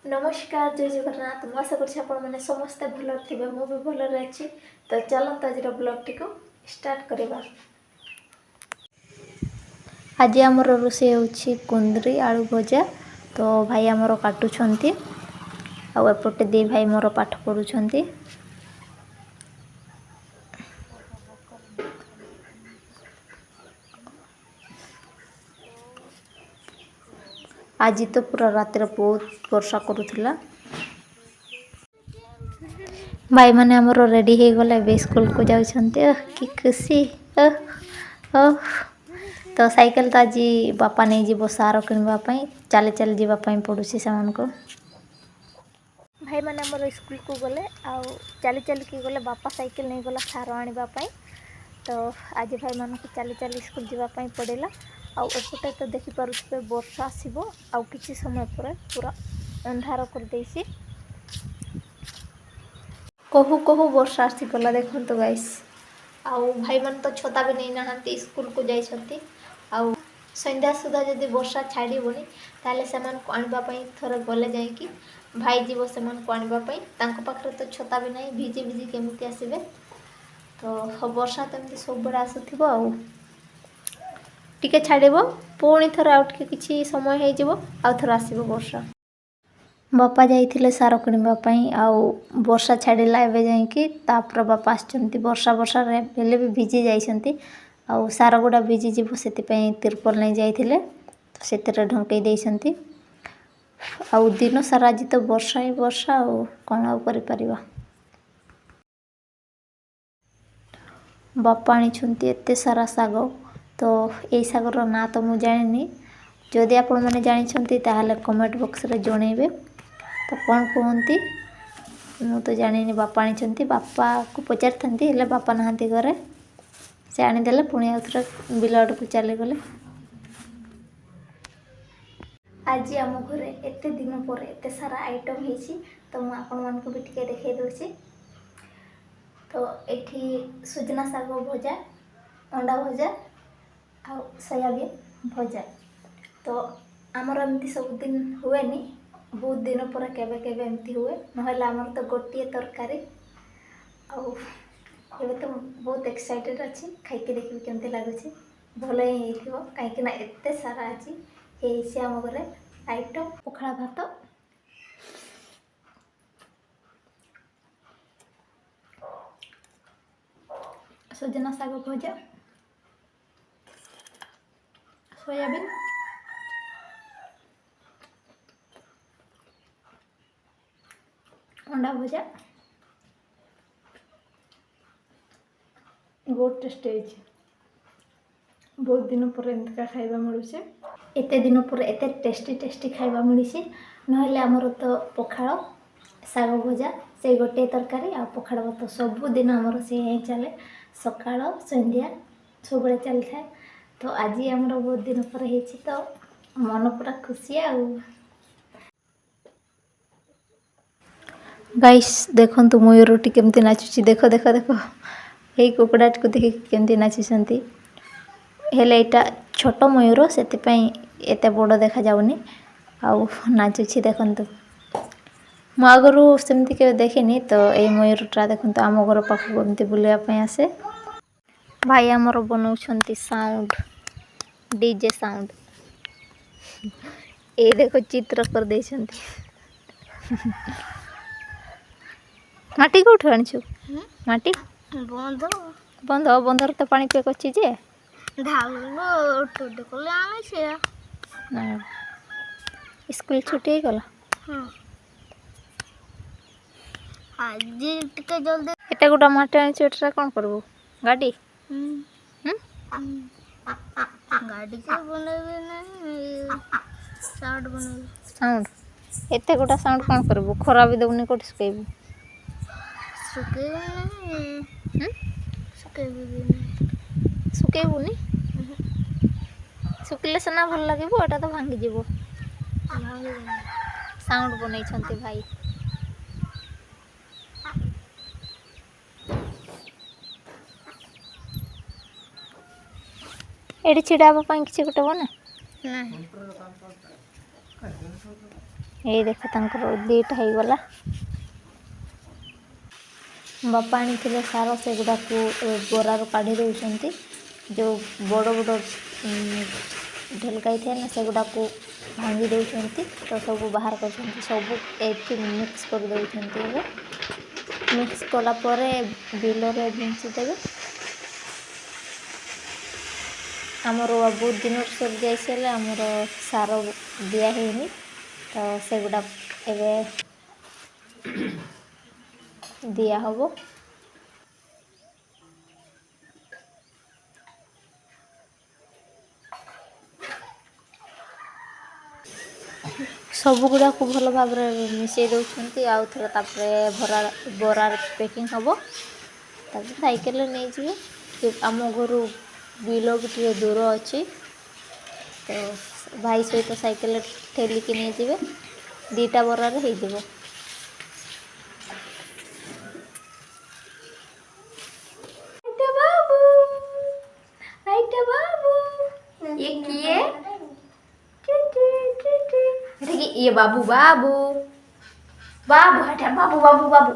नमस्कार जय जगन्नाथ ମୁଁ ଆଶା କରୁଛି ଆପଣମାନେ ସମସ୍ତେ ଭଲରେ ଥିବେ ମୁଁ ବି ଭଲରେ ଅଛି ତ ଚାଲନ୍ତୁ ଆଜିର ବ୍ଲଗ୍ଟିକୁ ଷ୍ଟାର୍ଟ କରିବା। ଆଜି ଆମର ରୋଷେଇ ହେଉଛି କୁନ୍ଦୁରି ଆଳୁ ଭଜା। ତ ଭାଇ ଆମର କାଟୁଛନ୍ତି ଆଉ ଏପଟେ ଦି ଭାଇ ମୋର ପାଠ ପଢ଼ୁଛନ୍ତି। ଆଜି ତ ପୁରା ରାତିରେ ବହୁତ ବର୍ଷା କରୁଥିଲା। ଭାଇମାନେ ଆମର ରେଡ଼ି ହେଇଗଲେ ଏବେ ସ୍କୁଲକୁ ଯାଉଛନ୍ତି। କି ଖୁସି। ତ ସାଇକେଲ ତ ଆଜି ବାପା ନେଇଯିବ ସାର କିଣିବା ପାଇଁ ଚାଲି ଚାଲି ଯିବା ପାଇଁ ପଡ଼ୁଛି ସେମାନଙ୍କୁ। ଭାଇମାନେ ଆମର ସ୍କୁଲକୁ ଗଲେ ଆଉ ଚାଲି ଚାଲିକି ଗଲେ ବାପା ସାଇକେଲ ନେଇଗଲା ସାର ଆଣିବା ପାଇଁ। ତ ଆଜି ଭାଇମାନଙ୍କୁ ଚାଲି ଚାଲି ସ୍କୁଲ ଯିବା ପାଇଁ ପଡ଼ିଲା। ଆଉ ଏପଟେ ତ ଦେଖିପାରୁଥିବେ ବର୍ଷା ଆସିବ ଆଉ କିଛି ସମୟ ପରେ ପୁରା ଅନ୍ଧାର କରିଦେଇଛି। କହୁ କହୁ ବର୍ଷା ଆସିଗଲା ଦେଖନ୍ତୁ ଗାଇସ୍। ଆଉ ଭାଇମାନେ ତ ଛତା ବି ନେଇନାହାନ୍ତି ସ୍କୁଲକୁ ଯାଇଛନ୍ତି। ଆଉ ସନ୍ଧ୍ୟା ସୁଦ୍ଧା ଯଦି ବର୍ଷା ଛାଡ଼ିବନି ତାହେଲେ ସେମାନଙ୍କୁ ଆଣିବା ପାଇଁ ଥରେ ଗଲେ ଯାଇକି ଭାଇ ଯିବ ସେମାନଙ୍କୁ ଆଣିବା ପାଇଁ। ତାଙ୍କ ପାଖରେ ତ ଛତା ବି ନାହିଁ ଭିଜି ଭିଜି କେମିତି ଆସିବେ। ତ ବର୍ଷା ତ ଏମିତି ସବୁବେଳେ ଆସୁଥିବ ଆଉ ଟିକେ ଛାଡ଼ିବ ପୁଣି ଥରେ ଆଉ ଟିକେ କିଛି ସମୟ ହେଇଯିବ ଆଉ ଥରେ ଆସିବ ବର୍ଷା। ବାପା ଯାଇଥିଲେ ସାର କିଣିବା ପାଇଁ ଆଉ ବର୍ଷା ଛାଡ଼ିଲା ଏବେ ଯାଇକି ତାପରେ ବାପା ଆସିଛନ୍ତି। ବର୍ଷାରେ ହେଲେ ବି ଭିଜି ଯାଇଛନ୍ତି ଆଉ ସାର ଗୁଡ଼ା ଭିଜିଯିବ ସେଥିପାଇଁ ତିର୍ପଲ ନେଇ ଯାଇଥିଲେ ସେଥିରେ ଢଙ୍କେଇ ଦେଇଛନ୍ତି। ଆଉ ଦିନ ସାରା ଆଜି ତ ବର୍ଷା ହିଁ ବର୍ଷା ଆଉ କ'ଣ ଆଉ କରିପାରିବା। ବାପା ଆଣିଛନ୍ତି ଏତେ ସାରା ଶାଗ। ତ ଏଇ ଶାଗର ନାଁ ତ ମୁଁ ଜାଣିନି, ଯଦି ଆପଣମାନେ ଜାଣିଛନ୍ତି ତାହେଲେ କମେଣ୍ଟ ବକ୍ସରେ ଜଣେଇବେ। ତ କ'ଣ କୁହନ୍ତି ମୁଁ ତ ଜାଣିନି। ବାପା ଆଣିଛନ୍ତି ବାପାକୁ ପଚାରିଥାନ୍ତି ହେଲେ ବାପା ନାହାନ୍ତି ଘରେ। ସେ ଆଣିଦେଲେ ପୁଣି ଆଉ ଥରେ ବିଲ ଆଡ଼କୁ ଚାଲିଗଲେ। ଆଜି ଆମ ଘରେ ଏତେ ଦିନ ପରେ ଏତେ ସାରା ଆଇଟମ୍ ହେଇଛି ତ ମୁଁ ଆପଣମାନଙ୍କୁ ବି ଟିକେ ଦେଖାଇ ଦେଉଛି। ତ ଏଠି ସୁଜନା ଶାଗ ଭଜା, ଅଣ୍ଡା ଭଜା ଆଉ ସୋୟାବିନ୍ ଭଜା। ତ ଆମର ଏମିତି ସବୁଦିନ ହୁଏନି, ବହୁତ ଦିନ ପରେ କେବେ କେବେ ଏମିତି ହୁଏ, ନହେଲେ ଆମର ତ ଗୋଟିଏ ତରକାରୀ। ଆଉ ଏବେ ତ ବହୁତ ଏକ୍ସାଇଟେଡ଼୍ ଅଛି, ଖାଇକି ଦେଖିବି କେମିତି ଲାଗୁଛି। ଭଲ ହିଁ ହେଇଥିବ କାହିଁକିନା ଏତେ ସାରା ଆଜି ହେଇଛି ଆମ ଘରେ ଆଇଟମ୍। ପଖାଳ ଭାତ, ସୁଜନା ଶାଗ ଭଜା, ସୋୟାବିନ୍, ଅଣ୍ଡା ଭଜା। ବହୁତ ଟେଷ୍ଟି ହେଇଛି। ବହୁତ ଦିନ ପରେ ଏମିତିକା ଖାଇବା ମିଳୁଛି। ଏତେ ଦିନ ପରେ ଏତେ ଟେଷ୍ଟି ଖାଇବା ମିଳିଛି। ନହେଲେ ଆମର ତ ପଖାଳ, ଶାଗ ଭଜା ସେଇ ଗୋଟିଏ ତରକାରୀ ଆଉ ପଖାଳ ଭାତ ସବୁଦିନ ଆମର ସେ ହିଁ ଚାଲେ। ସକାଳ ସନ୍ଧ୍ୟା ସବୁବେଳେ ଚାଲିଥାଏ। ତ ଆଜି ଆମର ବହୁତ ଦିନ ପରେ ହେଇଛି ତ ମନ ପୁରା ଖୁସି ଆଉ। ଗାଇସ୍ ଦେଖନ୍ତୁ ମୟୂରଟି କେମିତି ନାଚୁଛି। ଦେଖ ଦେଖ ଦେଖ ଏଇ କୁକୁଡ଼ାଟିକୁ ଦେଖିକି କେମିତି ନାଚୁଛନ୍ତି। ହେଲେ ଏଇଟା ଛୋଟ ମୟୂର ସେଥିପାଇଁ ଏତେ ବଡ଼ ଦେଖାଯାଉନି ଆଉ ନାଚୁଛି ଦେଖନ୍ତୁ। ମୁଁ ଆଗରୁ ସେମିତି କେବେ ଦେଖିନି ତ ଏଇ ମୟୂରଟା ଦେଖନ୍ତୁ ଆମ ଘର ପାଖକୁ ଏମିତି ବୁଲିବା ପାଇଁ ଆସେ। ଭାଇ ଆମର ବନାଉଛନ୍ତି ସାଉଣ୍ଡ, ଡିଜେ ସାଉଣ୍ଡ। ଏଇ ଦେଖ ଚିତ୍ର କରିଦେଇଛନ୍ତି। ମାଟି କେଉଁଠୁ ଆଣିଛୁ? ମାଟି ବନ୍ଧରେ ତ ପାଣି ପେକ୍ ଅଛି ଯେ ସ୍କୁଲ ଛୁଟି ହେଇଗଲା। ଆଜି ଟିକେ ଜଲ୍ଦି ଏଟା ଗୋଟେ ମାଟି ଆଣିଛୁ, ଏଟା କ'ଣ କରିବୁ? ଗାଡ଼ି ସାଉଣ୍ଡ ଏତେ ଗୋଟା ସାଉଣ୍ଡ କ'ଣ କରିବୁ? ଖରା ବି ଦେବୁନି, କେଉଁଠି ଶୁଖେଇବୁ? ଶୁଖେଇବୁନି? ଶୁଖିଲେ ସିନା ଭଲ ଲାଗିବ, ଏଟା ତ ଭାଙ୍ଗିଯିବ। ସାଉଣ୍ଡ ବନେଇଛନ୍ତି ଭାଇ। ଏଠି ଛିଡ଼ା ହେବା ପାଇଁ କିଛି ଗୋଟେ ବନା। ये देख दुईटा हो गला बापा आनी सार से गुड़ा को बोरार काढ़ी दौरान जो बड़ बड़ ढेलकाई थे ना से गुड़ा को भांगी दौरान तो सब बाहर कर सब एक मिक्स कर दौरान मिक्स कलापर बिल भिंची देवे आमर बहुत दिन सर जाइए आमर सार दिहनी तो से गुड़ा एवं दिया हबो सब गुड़ा को भल भाव मिसई दौरान आउ थे भरा बोरार पैकिंग हम साइकेल नहीं जी आम घर बिल भी दूर अच्छी तो भाई सहित साइकेल ठेलिकी नहीं जावे दीटा बोरार हो ये किए ये बाबू बाबू बाबू हटा बाबू बाबू बाबू